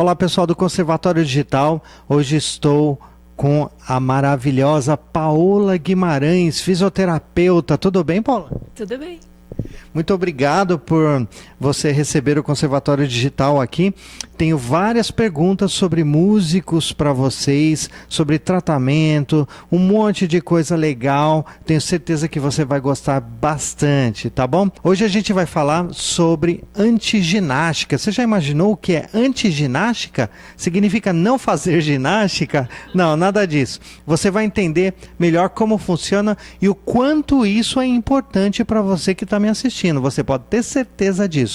Olá, pessoal do Conservatório Digital. Hoje estou com a maravilhosa Paola Guimarães, fisioterapeuta. Tudo bem, Paola? Tudo bem. Muito obrigado por você receber o Conservatório Digital aqui. Tenho várias perguntas sobre músicos para vocês, sobre tratamento, um monte de coisa legal. Tenho certeza que você vai gostar bastante, tá bom? Hoje a gente vai falar sobre antiginástica. Você já imaginou o que é antiginástica? Significa não fazer ginástica? Não, nada disso. Você vai entender melhor como funciona e o quanto isso é importante para você que está me assistindo. Você pode ter certeza disso.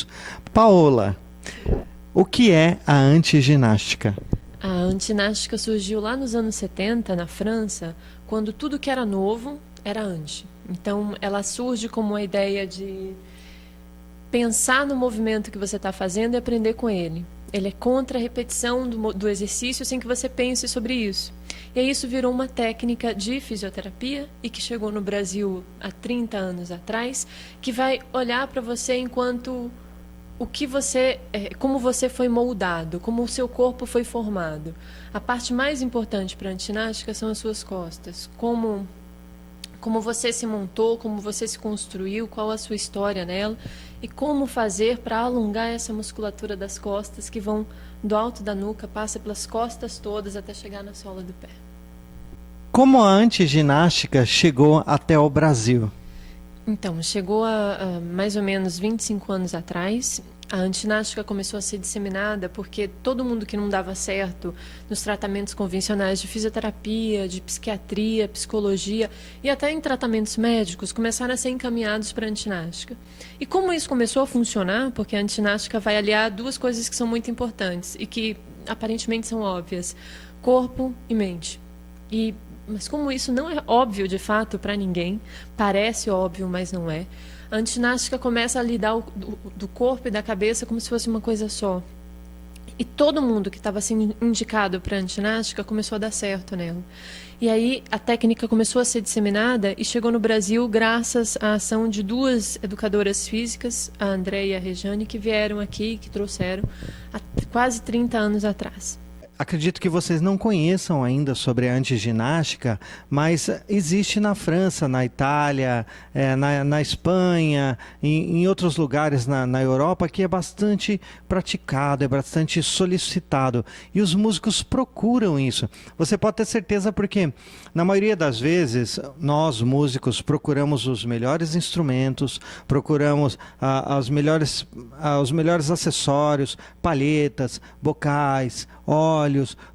Paola, o que é a antiginástica? A antiginástica surgiu lá nos anos 70, na França, quando tudo que era novo era anti. Então, ela surge como uma ideia de pensar no movimento que você está fazendo e aprender com ele. Ele é contra a repetição do exercício sem que você pense sobre isso. E aí isso virou uma técnica de fisioterapia e que chegou no Brasil há 30 anos atrás, que vai olhar para você enquanto como você foi moldado, como o seu corpo foi formado. A parte mais importante para a antiginástica são as suas costas, como você se montou, como você se construiu, qual a sua história nela e como fazer para alongar essa musculatura das costas que vão do alto da nuca, passa pelas costas todas até chegar na sola do pé. Como a antiginástica chegou até o Brasil? Então, chegou a mais ou menos 25 anos atrás. A antiginástica começou a ser disseminada porque todo mundo que não dava certo nos tratamentos convencionais de fisioterapia, de psiquiatria, psicologia e até em tratamentos médicos começaram a ser encaminhados para a antiginástica. E como isso começou a funcionar, porque a antiginástica vai aliar duas coisas que são muito importantes e que aparentemente são óbvias: corpo e mente. Mas como isso não é óbvio de fato para ninguém, parece óbvio, mas não é, a antiginástica começa a lidar do corpo e da cabeça como se fosse uma coisa só. E todo mundo que estava sendo indicado para a antiginástica começou a dar certo nela. E aí a técnica começou a ser disseminada e chegou no Brasil graças à ação de duas educadoras físicas, a Andréia e a Rejane, que vieram aqui, que trouxeram há quase 30 anos atrás. Acredito que vocês não conheçam ainda sobre a antiginástica, mas existe na França, na Itália, na Espanha, em outros lugares na Europa, que é bastante praticado, é bastante solicitado. E os músicos procuram isso. Você pode ter certeza porque, na maioria das vezes, nós músicos procuramos os melhores instrumentos, procuramos os melhores acessórios, palhetas, bocais, óleos,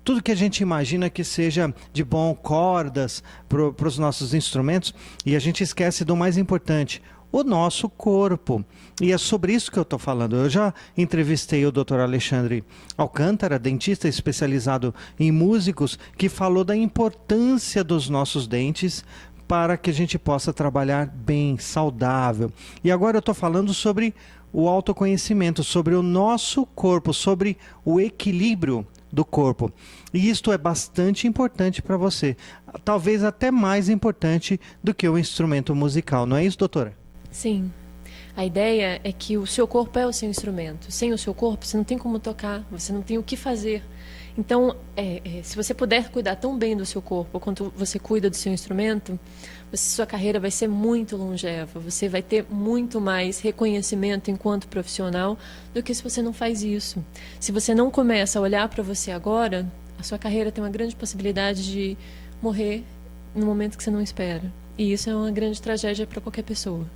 tudo que a gente imagina que seja de bom, cordas para os nossos instrumentos, e a gente esquece do mais importante, o nosso corpo. E é sobre isso que eu estou falando. Eu já entrevistei o Dr. Alexandre Alcântara, dentista especializado em músicos, que falou da importância dos nossos dentes para que a gente possa trabalhar bem, saudável. E agora eu estou falando sobre o autoconhecimento, sobre o nosso corpo, sobre o equilíbrio do corpo. E isto é bastante importante para você. Talvez até mais importante do que o instrumento musical. Não é isso, doutora? Sim. A ideia é que o seu corpo é o seu instrumento. Sem o seu corpo, você não tem como tocar, você não tem o que fazer. Então, se você puder cuidar tão bem do seu corpo quanto você cuida do seu instrumento, sua carreira vai ser muito longeva. Você vai ter muito mais reconhecimento enquanto profissional do que se você não faz isso. Se você não começa a olhar para você agora, a sua carreira tem uma grande possibilidade de morrer no momento que você não espera. E isso é uma grande tragédia para qualquer pessoa.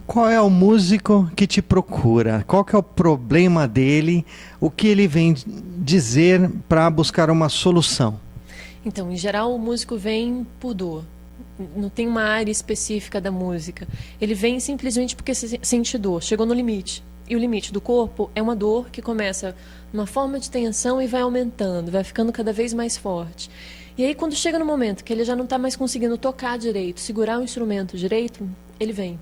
Qual é o músico que te procura? Qual que é o problema dele? O que ele vem dizer para buscar uma solução? Então, em geral, o músico vem por dor. Não tem uma área específica da música. Ele vem simplesmente porque sente dor. Chegou no limite. E o limite do corpo é uma dor que começa numa forma de tensão e vai aumentando, vai ficando cada vez mais forte. E aí, quando chega no momento que ele já não está mais conseguindo tocar direito, segurar o instrumento direito, ele vem.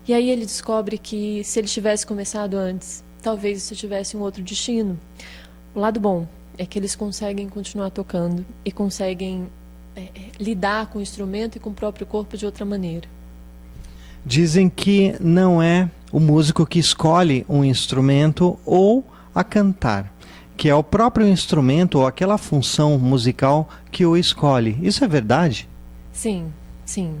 E aí ele descobre que se ele tivesse começado antes, talvez isso tivesse um outro destino. O lado bom é que eles conseguem continuar tocando e conseguem lidar com o instrumento e com o próprio corpo de outra maneira. Dizem que não é o músico que escolhe um instrumento ou a cantar, que é o próprio instrumento ou aquela função musical que o escolhe. Isso é verdade? Sim, sim.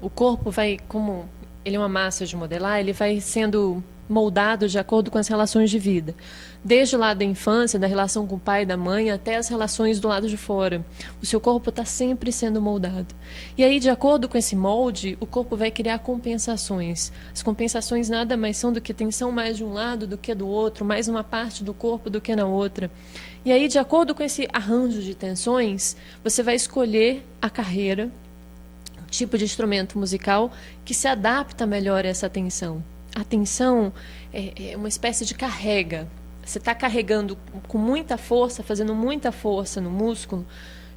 O corpo vai, como ele é uma massa de modelar, ele vai sendo moldado de acordo com as relações de vida. Desde o lado da infância, da relação com o pai e da mãe, até as relações do lado de fora. O seu corpo está sempre sendo moldado. E aí, de acordo com esse molde, o corpo vai criar compensações. As compensações nada mais são do que tensão mais de um lado do que do outro, mais uma parte do corpo do que na outra. E aí, de acordo com esse arranjo de tensões, você vai escolher a carreira, o tipo de instrumento musical que se adapta melhor a essa tensão. A tensão é uma espécie de carrega. Você está carregando com muita força, fazendo muita força no músculo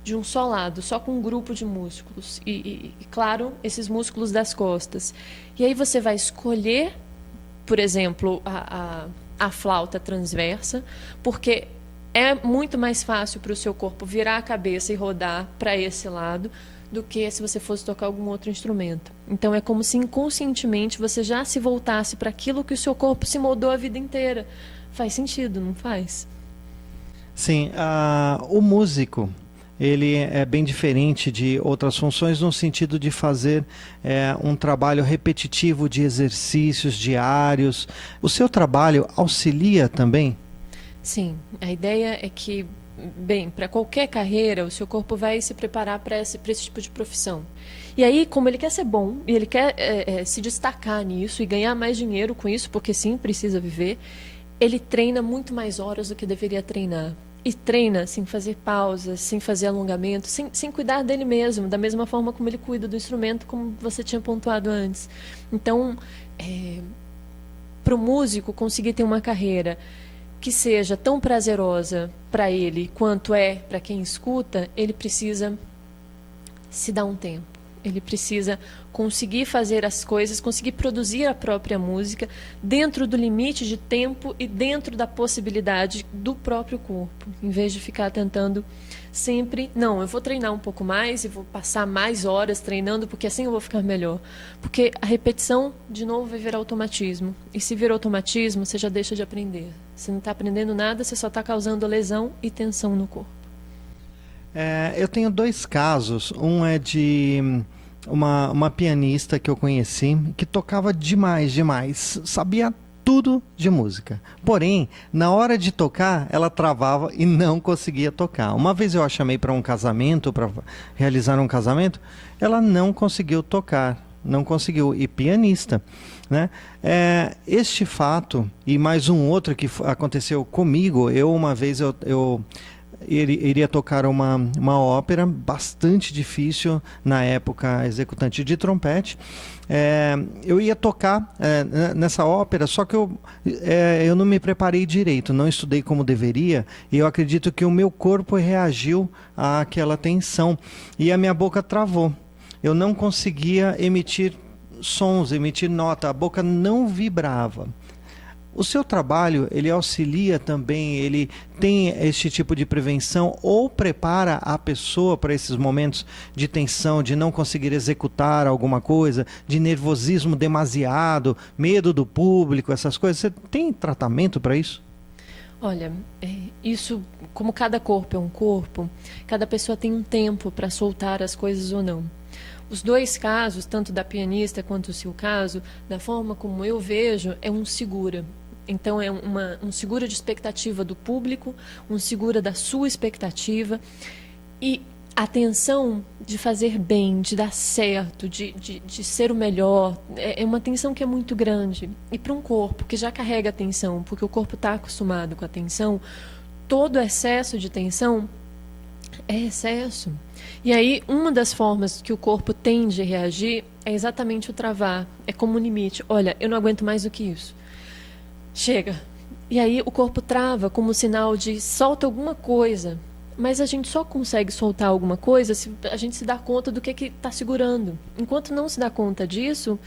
de um só lado, só com um grupo de músculos. E claro, esses músculos das costas. E aí você vai escolher, por exemplo, a flauta transversa, porque é muito mais fácil para o seu corpo virar a cabeça e rodar para esse lado do que se você fosse tocar algum outro instrumento. Então é como se inconscientemente você já se voltasse para aquilo que o seu corpo se moldou a vida inteira. Faz sentido, não faz? Sim, o músico, ele é bem diferente de outras funções no sentido de fazer um trabalho repetitivo de exercícios diários. O seu trabalho auxilia também? Sim, a ideia é que, bem, para qualquer carreira, o seu corpo vai se preparar para esse tipo de profissão. E aí, como ele quer ser bom, e ele quer se destacar nisso e ganhar mais dinheiro com isso, porque sim, precisa viver, ele treina muito mais horas do que deveria treinar. E treina sem fazer pausas, sem fazer alongamento, sem cuidar dele mesmo, da mesma forma como ele cuida do instrumento, como você tinha pontuado antes. Então, para o músico conseguir ter uma carreira que seja tão prazerosa para ele quanto é para quem escuta, ele precisa se dar um tempo. Ele precisa conseguir fazer as coisas, conseguir produzir a própria música dentro do limite de tempo e dentro da possibilidade do próprio corpo, em vez de ficar tentando sempre, não, eu vou treinar um pouco mais e vou passar mais horas treinando porque assim eu vou ficar melhor. Porque a repetição, de novo, vai virar automatismo. E se virar automatismo, você já deixa de aprender. Você não está aprendendo nada, você só está causando lesão e tensão no corpo. Eu tenho dois casos. Um é de uma pianista que eu conheci que tocava demais, sabia tudo de música. Porém, na hora de tocar, ela travava e não conseguia tocar. Uma vez eu a chamei para um casamento, para realizar um casamento, ela não conseguiu tocar, não conseguiu. E pianista, né? Este fato e mais um outro que aconteceu comigo, uma vez eu iria tocar uma ópera bastante difícil, na época executante de trompete. Eu ia tocar nessa ópera, só que eu não me preparei direito, não estudei como deveria, e eu acredito que o meu corpo reagiu àquela tensão e a minha boca travou. Eu não conseguia emitir sons, emitir nota, a boca não vibrava. O seu trabalho, ele auxilia também, ele tem este tipo de prevenção ou prepara a pessoa para esses momentos de tensão, de não conseguir executar alguma coisa, de nervosismo demasiado, medo do público, essas coisas. Você tem tratamento para isso? Olha, isso, como cada corpo é um corpo, cada pessoa tem um tempo para soltar as coisas ou não. Os dois casos, tanto da pianista quanto o seu caso, da forma como eu vejo, é um segura. Então é um segura de expectativa do público, um segura da sua expectativa e a tensão de fazer bem, de dar certo, de ser o melhor, é uma tensão que é muito grande. E para um corpo que já carrega a tensão, porque o corpo está acostumado com a tensão, todo excesso de tensão é excesso. E aí, uma das formas que o corpo tende a reagir é exatamente o travar. É como um limite. Olha, eu não aguento mais do que isso. Chega. E aí o corpo trava como sinal de solta alguma coisa. Mas a gente só consegue soltar alguma coisa se a gente se dá conta do que está segurando. Enquanto não se dá conta disso,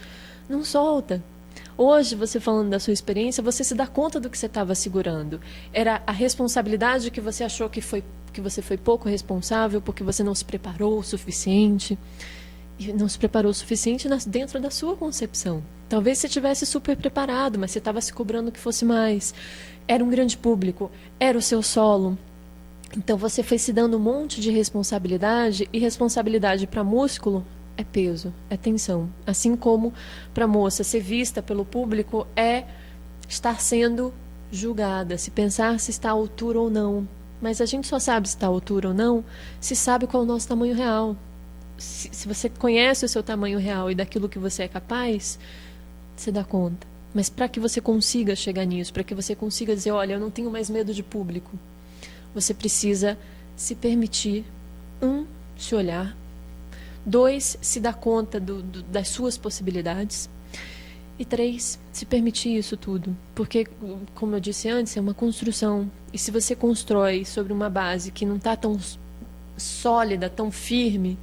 não solta. Hoje, você falando da sua experiência, você se dá conta do que você estava segurando. Era a responsabilidade que você achou que você foi pouco responsável porque você não se preparou o suficiente. e não se preparou o suficiente dentro da sua concepção. Talvez você tivesse super preparado, mas você estava se cobrando que fosse mais. Era um grande público, era o seu solo. Então você foi se dando um monte de responsabilidade, e responsabilidade para músculo é peso, é tensão. Assim como para moça ser vista pelo público é estar sendo julgada, se pensar se está à altura ou não. Mas a gente só sabe se está à altura ou não se sabe qual é o nosso tamanho real. Se você conhece o seu tamanho real e daquilo que você é capaz, você dá conta. Mas para que você consiga chegar nisso, para que você consiga dizer, olha, eu não tenho mais medo de público, você precisa se permitir, se olhar, 2, se dar conta das suas possibilidades, e 3, se permitir isso tudo. Porque, como eu disse antes, é uma construção. E se você constrói sobre uma base que não está tão sólida, tão firme,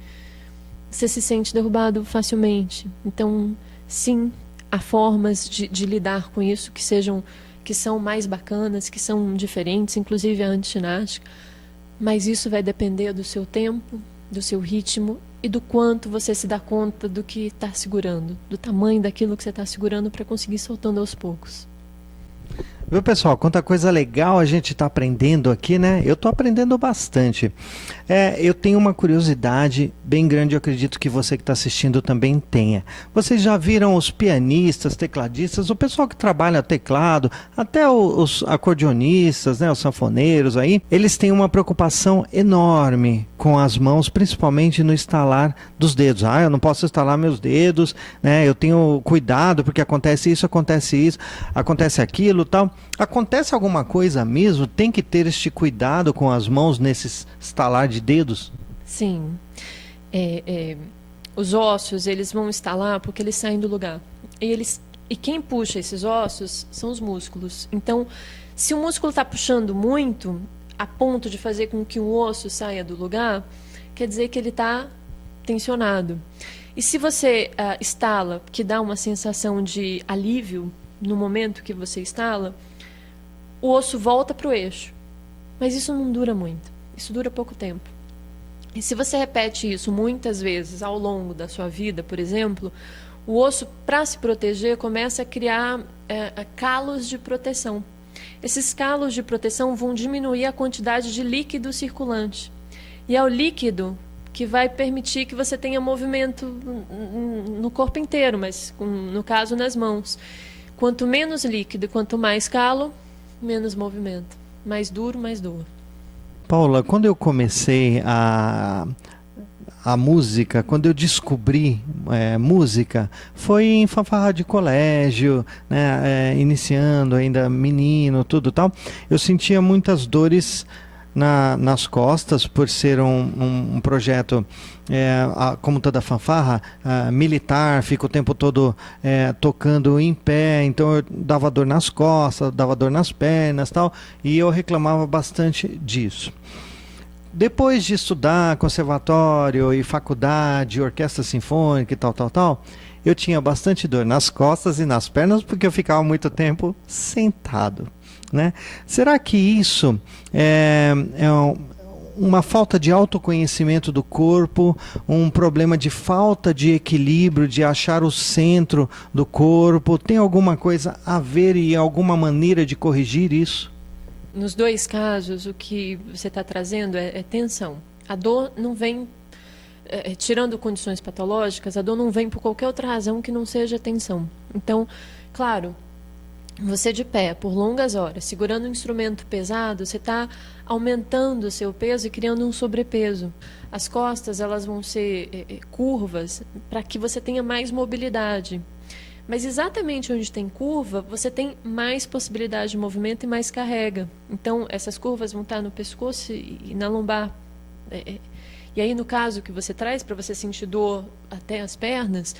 você se sente derrubado facilmente. Então, sim, há formas de lidar com isso que são mais bacanas, que são diferentes, inclusive a antiginástica, mas isso vai depender do seu tempo, do seu ritmo e do quanto você se dá conta do que está segurando, do tamanho daquilo que você está segurando para conseguir ir soltando aos poucos. Viu, pessoal? Quanta coisa legal a gente está aprendendo aqui, né? Eu estou aprendendo bastante. Eu tenho uma curiosidade bem grande, eu acredito que você que está assistindo também tenha. Vocês já viram os pianistas, tecladistas, o pessoal que trabalha teclado, até os acordeonistas, né, os sanfoneiros aí, eles têm uma preocupação enorme com as mãos, principalmente no estalar dos dedos. Eu não posso estalar meus dedos, né? Eu tenho cuidado porque acontece isso, acontece aquilo, tal. Acontece alguma coisa mesmo? Tem que ter este cuidado com as mãos nesse estalar de dedos? Sim. Os ossos, eles vão estalar porque eles saem do lugar. E quem puxa esses ossos são os músculos. Então, se o músculo está puxando muito, a ponto de fazer com que o osso saia do lugar, quer dizer que ele está tensionado. E se você estala, que dá uma sensação de alívio, no momento que você estala, o osso volta para o eixo. Mas isso não dura muito. Isso dura pouco tempo. E se você repete isso muitas vezes ao longo da sua vida, por exemplo, o osso, para se proteger, começa a criar calos de proteção. Esses calos de proteção vão diminuir a quantidade de líquido circulante. E é o líquido que vai permitir que você tenha movimento no corpo inteiro, mas no caso nas mãos. Quanto menos líquido e quanto mais calo, menos movimento. Mais duro, mais dor. Paula, quando eu comecei a música, quando eu descobri música, foi em fanfarra de colégio, né, iniciando ainda menino, tudo tal. Eu sentia muitas dores nas costas, por ser um projeto, como toda fanfarra, militar, fica o tempo todo tocando em pé, então eu dava dor nas costas, dava dor nas pernas, tal, e eu reclamava bastante disso. Depois de estudar conservatório e faculdade, orquestra sinfônica e tal, eu tinha bastante dor nas costas e nas pernas porque eu ficava muito tempo sentado, né? Será que isso é uma falta de autoconhecimento do corpo, um problema de falta de equilíbrio, de achar o centro do corpo? Tem alguma coisa a ver e alguma maneira de corrigir isso? Nos dois casos, o que você está trazendo é tensão. A dor não vem, tirando condições patológicas, a dor não vem por qualquer outra razão que não seja tensão. Então, claro, você de pé por longas horas, segurando um instrumento pesado, você está aumentando o seu peso e criando um sobrepeso. As costas, elas vão ser curvas para que você tenha mais mobilidade. Mas exatamente onde tem curva, você tem mais possibilidade de movimento e mais carrega. Então, essas curvas vão estar no pescoço e na lombar. E aí, no caso que você traz, para você sentir dor até as pernas,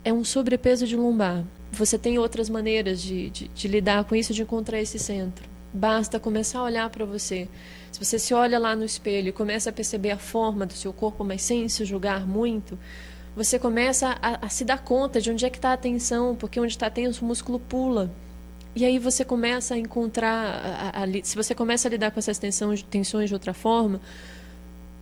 é um sobrepeso de lombar. Você tem outras maneiras de lidar com isso, de encontrar esse centro. Basta começar a olhar para você. Se você se olha lá no espelho e começa a perceber a forma do seu corpo, mas sem se julgar muito, você começa a se dar conta de onde é que está a tensão, porque onde está tenso o músculo pula. E aí você começa a encontrar, se você começa a lidar com essas tensões de outra forma,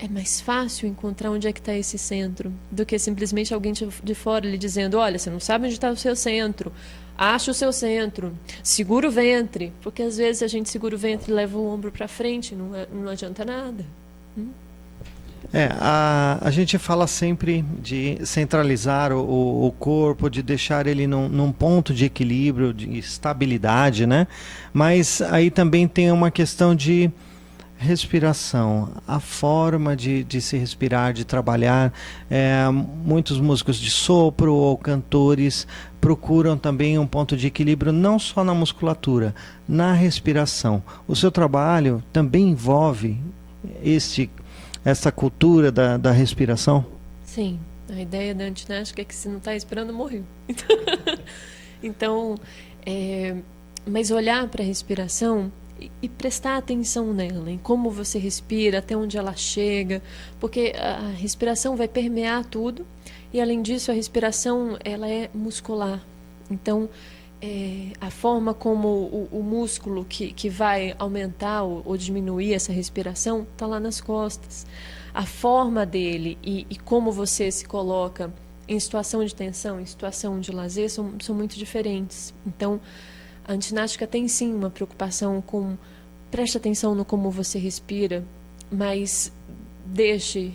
é mais fácil encontrar onde é que está esse centro do que simplesmente alguém de fora lhe dizendo, olha, você não sabe onde está o seu centro, acha o seu centro, segura o ventre, porque às vezes a gente segura o ventre e leva o ombro para frente, não adianta nada. A gente fala sempre de centralizar o corpo, de deixar ele num ponto de equilíbrio, de estabilidade, né? Mas aí também tem uma questão de respiração, a forma de se respirar, de trabalhar. Muitos músicos de sopro ou cantores procuram também um ponto de equilíbrio não só na musculatura, na respiração. O seu trabalho também envolve essa cultura da respiração? Sim, a ideia da antinástica é que se não está esperando, morreu. Então, mas olhar para a respiração e prestar atenção nela, em como você respira, até onde ela chega, porque a respiração vai permear tudo e, além disso, a respiração ela é muscular. Então, a forma como o músculo que vai aumentar ou diminuir essa respiração está lá nas costas. A forma dele e como você se coloca em situação de tensão, em situação de lazer, são muito diferentes. Então, a antinástica tem sim uma preocupação com preste atenção no como você respira, mas deixe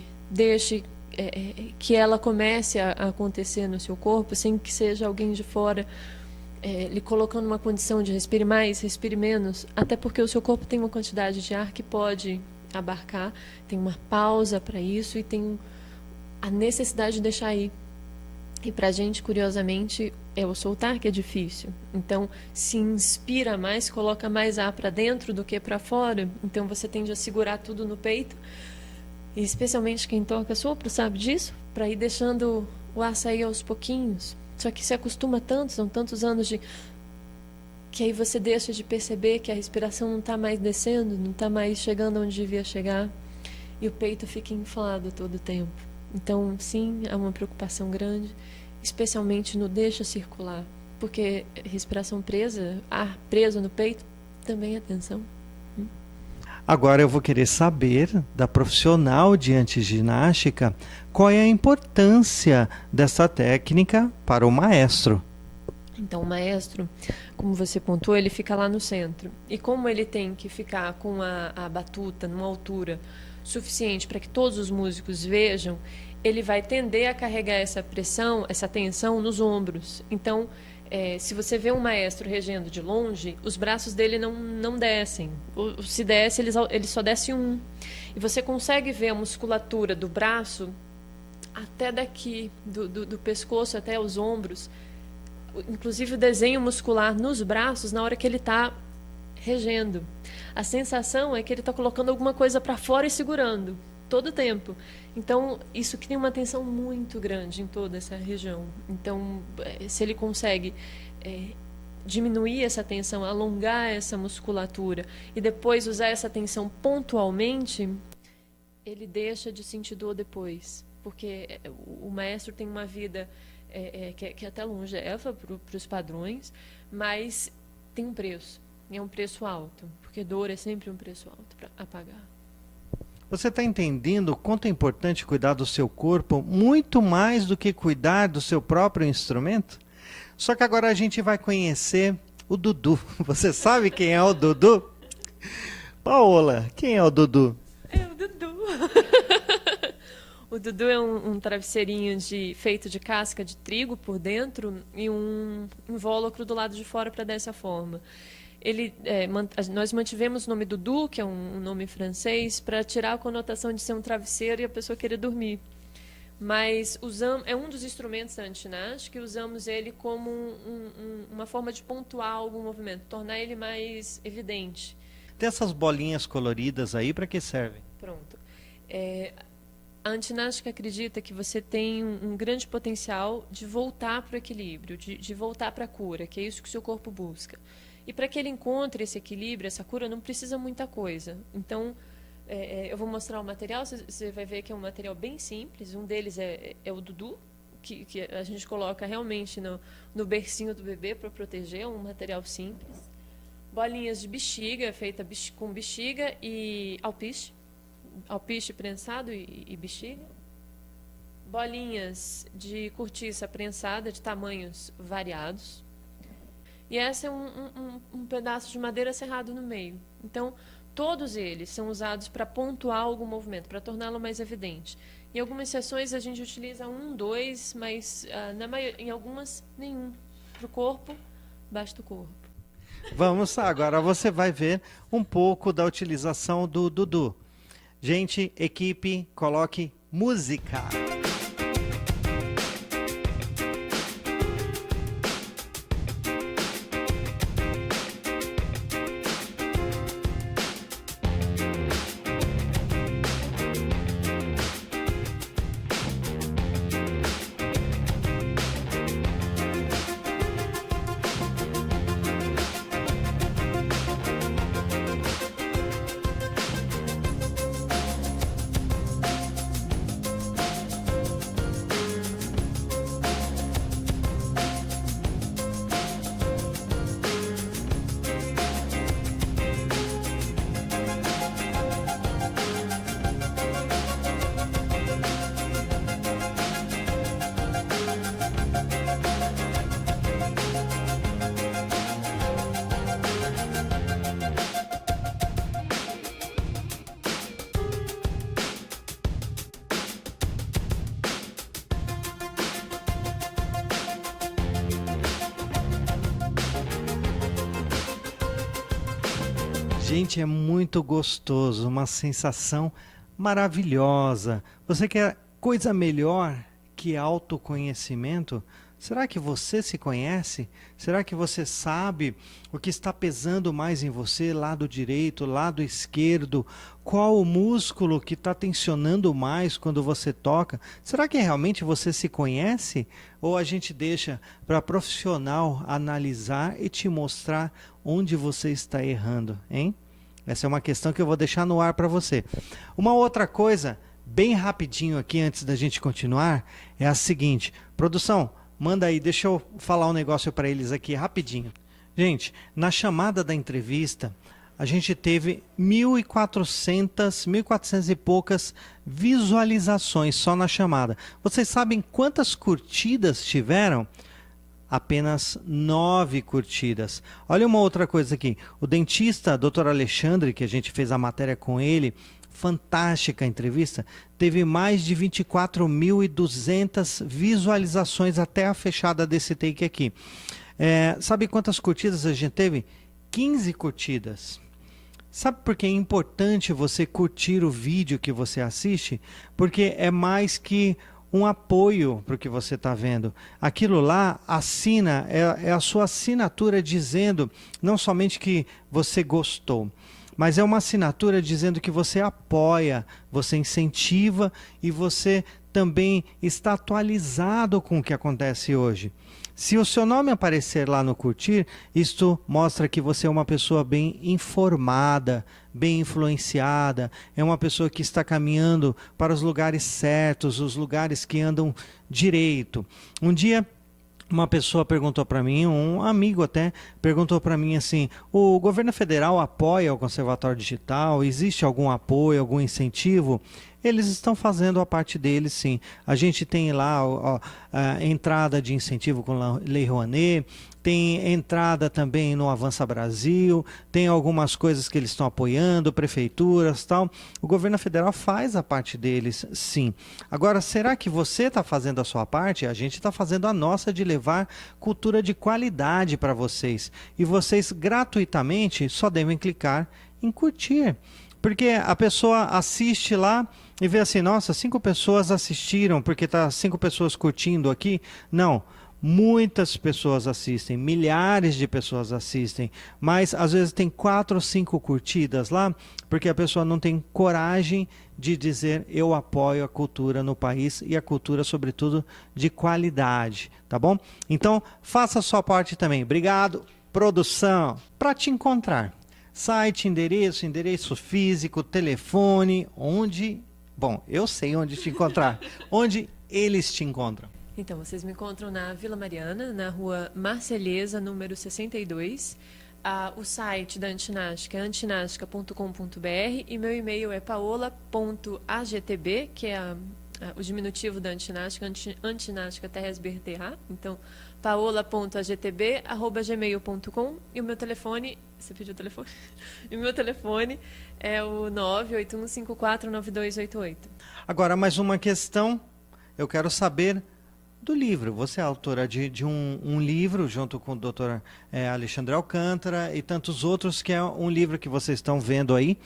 que ela comece a acontecer no seu corpo sem que seja alguém de fora lhe colocando numa condição de respire mais, respire menos, até porque o seu corpo tem uma quantidade de ar que pode abarcar, tem uma pausa para isso e tem a necessidade de deixar ir. E para a gente, curiosamente, é o soltar que é difícil. Então, se inspira mais, coloca mais ar para dentro do que para fora. Então, você tende a segurar tudo no peito. E especialmente quem toca sopro sabe disso, para ir deixando o ar sair aos pouquinhos. Só que se acostuma tanto, são tantos anos que aí você deixa de perceber que a respiração não está mais descendo, não está mais chegando onde devia chegar. E o peito fica inflado todo o tempo. Então, sim, há uma preocupação grande, especialmente no deixa circular, porque respiração presa, ar preso no peito, também é tensão. Agora eu vou querer saber da profissional de antiginástica qual é a importância dessa técnica para o maestro. Então, o maestro, como você pontuou, ele fica lá no centro. E como ele tem que ficar com a batuta numa altura suficiente para que todos os músicos vejam, ele vai tender a carregar essa pressão, essa tensão nos ombros. Então, se você vê um maestro regendo de longe, os braços dele não descem. Se desce, ele só desce um. E você consegue ver a musculatura do braço até daqui, do pescoço até os ombros. Inclusive o desenho muscular nos braços na hora que ele está regendo. A sensação é que ele está colocando alguma coisa para fora e segurando todo o tempo. Então, isso cria uma tensão muito grande em toda essa região. Então, se ele consegue diminuir essa tensão, alongar essa musculatura e depois usar essa tensão pontualmente, ele deixa de sentir dor depois. Porque o maestro tem uma vida que é até longeva para os padrões, mas tem um preço. E é um preço alto, porque dor é sempre um preço alto para pagar. Você está entendendo o quanto é importante cuidar do seu corpo, muito mais do que cuidar do seu próprio instrumento? Só que agora a gente vai conhecer o Dudu. Você sabe quem é o Dudu? Paola, quem é o Dudu? É o Dudu. O Dudu é um travesseirinho feito de casca de trigo por dentro e um invólucro do lado de fora para dar essa forma. Nós mantivemos o nome Dudu, que é um nome francês, para tirar a conotação de ser um travesseiro e a pessoa querer dormir. Mas é um dos instrumentos da antinástica e usamos ele como uma forma de pontuar algum movimento, tornar ele mais evidente. Tem essas bolinhas coloridas aí, para que servem? Pronto. A antinástica acredita que você tem um grande potencial de voltar para o equilíbrio, de voltar para a cura, que é isso que o seu corpo busca. E para que ele encontre esse equilíbrio, essa cura, não precisa muita coisa. Então, eu vou mostrar o material, você vai ver que é um material bem simples. Um deles é o Dudu, que a gente coloca realmente no bercinho do bebê para proteger, é um material simples. Bolinhas de bexiga, feita com bexiga e alpiste. alpiste prensado e bexiga, bolinhas de cortiça prensada de tamanhos variados. E essa é um pedaço de madeira serrado no meio. Então, todos eles são usados para pontuar algum movimento, para torná-lo mais evidente. Em algumas sessões a gente utiliza 1, 2, mas em algumas nenhum. Para o corpo, basta o corpo. Vamos, agora você vai ver um pouco da utilização do Dudu. Gente, equipe, coloque música. Gente, é muito gostoso, uma sensação maravilhosa. Você quer coisa melhor que autoconhecimento? Será que você se conhece? Será que você sabe o que está pesando mais em você, lado direito, lado esquerdo? Qual o músculo que está tensionando mais quando você toca? Será que realmente você se conhece? Ou a gente deixa para profissional analisar e te mostrar onde você está errando, hein? Essa é uma questão que eu vou deixar no ar para você. Uma outra coisa, bem rapidinho aqui antes da gente continuar, é a seguinte. Produção, manda aí, deixa eu falar um negócio para eles aqui rapidinho. Gente, na chamada da entrevista, a gente teve 1.400 e poucas visualizações só na chamada. Vocês sabem quantas curtidas tiveram? Apenas 9 curtidas. Olha uma outra coisa aqui. O dentista, Dr. Alexandre, que a gente fez a matéria com ele, fantástica a entrevista, teve mais de 24.200 visualizações até a fechada desse take aqui. Sabe quantas curtidas a gente teve? 15 curtidas. Sabe por que é importante você curtir o vídeo que você assiste? Porque é mais que um apoio para o que você está vendo. Aquilo lá assina, é a sua assinatura dizendo não somente que você gostou, mas é uma assinatura dizendo que você apoia, você incentiva e você também está atualizado com o que acontece hoje. Se o seu nome aparecer lá no curtir, isto mostra que você é uma pessoa bem informada, bem influenciada, é uma pessoa que está caminhando para os lugares certos, os lugares que andam direito. Um dia, uma pessoa perguntou para mim, um amigo até, perguntou para mim assim, o governo federal apoia o Conservatório Digital? Existe algum apoio, algum incentivo? Eles estão fazendo a parte deles, sim. A gente tem lá a entrada de incentivo com a Lei Rouanet, tem entrada também no Avança Brasil, tem algumas coisas que eles estão apoiando, prefeituras e tal. O governo federal faz a parte deles, sim. Agora, será que você está fazendo a sua parte? A gente está fazendo a nossa de levar cultura de qualidade para vocês. E vocês, gratuitamente, só devem clicar em curtir. Porque a pessoa assiste lá e vê assim, nossa, 5 pessoas assistiram porque tá 5 pessoas curtindo aqui. Não, muitas pessoas assistem, milhares de pessoas assistem, mas às vezes tem 4 ou 5 curtidas lá, porque a pessoa não tem coragem de dizer eu apoio a cultura no país e a cultura, sobretudo, de qualidade, tá bom? Então, faça a sua parte também. Obrigado, produção. Para te encontrar, site, endereço físico, telefone, onde... Bom, eu sei onde te encontrar. Onde eles te encontram? Então, vocês me encontram na Vila Mariana, na rua Marselhesa, número 62. O site da Antinástica é antinástica.com.br e meu e-mail é paola.agtb, que é o diminutivo da Antinástica, Antinástica TRSBRTA, então paola.agtb@gmail.com, e o meu telefone, você pediu o telefone? E o meu telefone é o 981549288. Agora, mais uma questão, eu quero saber do livro. Você é autora de um livro, junto com o Dr. Alexandre Alcântara e tantos outros, que é um livro que vocês estão vendo aí.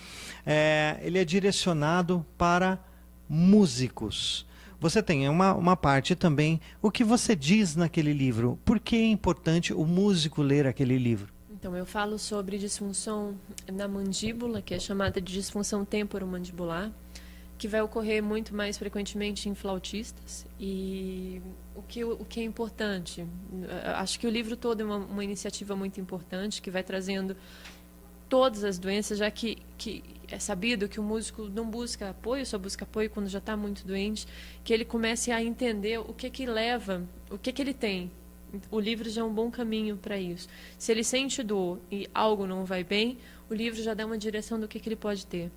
Ele é direcionado para músicos. Você tem uma parte também. O que você diz naquele livro? Por que é importante o músico ler aquele livro? Então, eu falo sobre disfunção na mandíbula, que é chamada de disfunção temporomandibular, que vai ocorrer muito mais frequentemente em flautistas. E o que é importante? Acho que o livro todo é uma iniciativa muito importante, que vai trazendo todas as doenças, já que é sabido que o músico não busca apoio, só busca apoio quando já está muito doente, que ele comece a entender o que leva, o que ele tem. O livro já é um bom caminho para isso. Se ele sente dor e algo não vai bem, o livro já dá uma direção do que ele pode ter.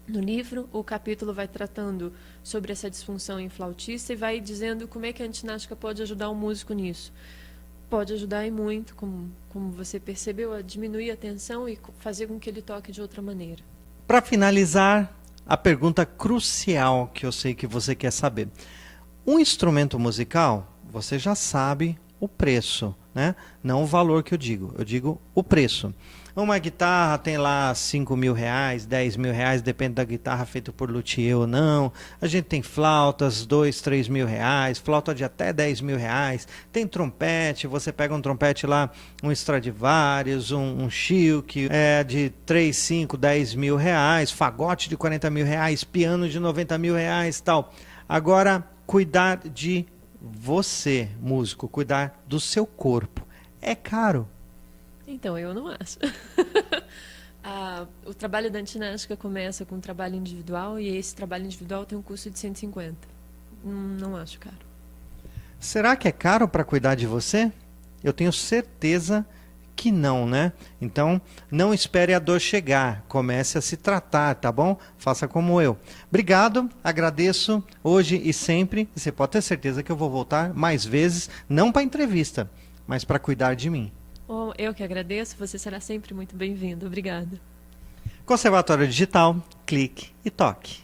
No livro, o capítulo vai tratando sobre essa disfunção em flautista e vai dizendo como é que a antinástica pode ajudar o músico nisso. Pode ajudar e muito, como você percebeu, a diminuir a tensão e fazer com que ele toque de outra maneira. Para finalizar, a pergunta crucial que eu sei que você quer saber. Um instrumento musical, você já sabe o preço, né? Não o valor que eu digo o preço. Uma guitarra tem lá 5 mil reais, 10 mil reais, depende da guitarra feita por luthier ou não. A gente tem flautas, 2, 3 mil reais, flauta de até 10 mil reais. Tem trompete, você pega um trompete lá, um Stradivarius, um Schilke, de 3, 5, 10 mil reais, fagote de 40 mil reais, piano de 90 mil reais, tal. Agora, cuidar de você, músico, cuidar do seu corpo. É caro. Então, eu não acho. O trabalho da antinástica começa com um trabalho individual e esse trabalho individual tem um custo de 150. Não acho caro. Será que é caro para cuidar de você? Eu tenho certeza que não, né? Então, não espere a dor chegar. Comece a se tratar, tá bom? Faça como eu. Obrigado, agradeço hoje e sempre. Você pode ter certeza que eu vou voltar mais vezes, não para entrevista, mas para cuidar de mim. Eu que agradeço, você será sempre muito bem-vindo. Obrigada. Conservatório Digital, clique e toque.